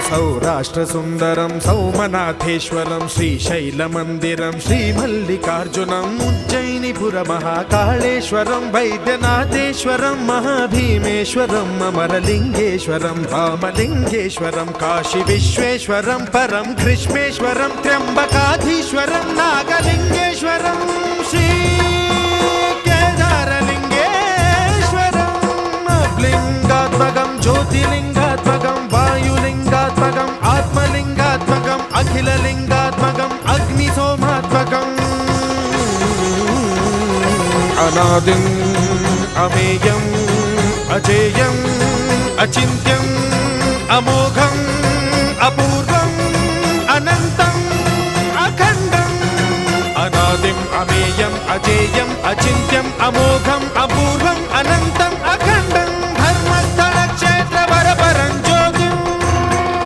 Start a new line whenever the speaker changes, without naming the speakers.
సౌరాష్ట్రసుందరం సౌమనాథేశ్వరం శ్రీశైలమందిరం శ్రీమల్లికార్జునం ఉజ్జయినిపురమహాకాళేశ్వరం వైద్యనాథేశ్వరం మహాభీమేశ్వరం అమరలింగేశ్వరం రామలింగేశ్వరం కాశీ విశ్వేశ్వరం పరం కృష్ణేశ్వరం త్ర్యంబకాధీశ్వరం నాగలింగేశ్వరం శ్రీ కేదారలింగేశ్వరం లింగాత్మకం జ్యోతిలింగాత్మకం వాయులింగాత్మకం ఆత్మలింగాత్మకం అఖిలలింగాత్మకం అగ్నిసోమాత్మకం అనాదిం అమేయం అజేయం అచింత్యం అమోఘం అపూర్వం అనంతం అఖండం అనాదిం అమేయం అజేయం అచింత్యం అమోఘం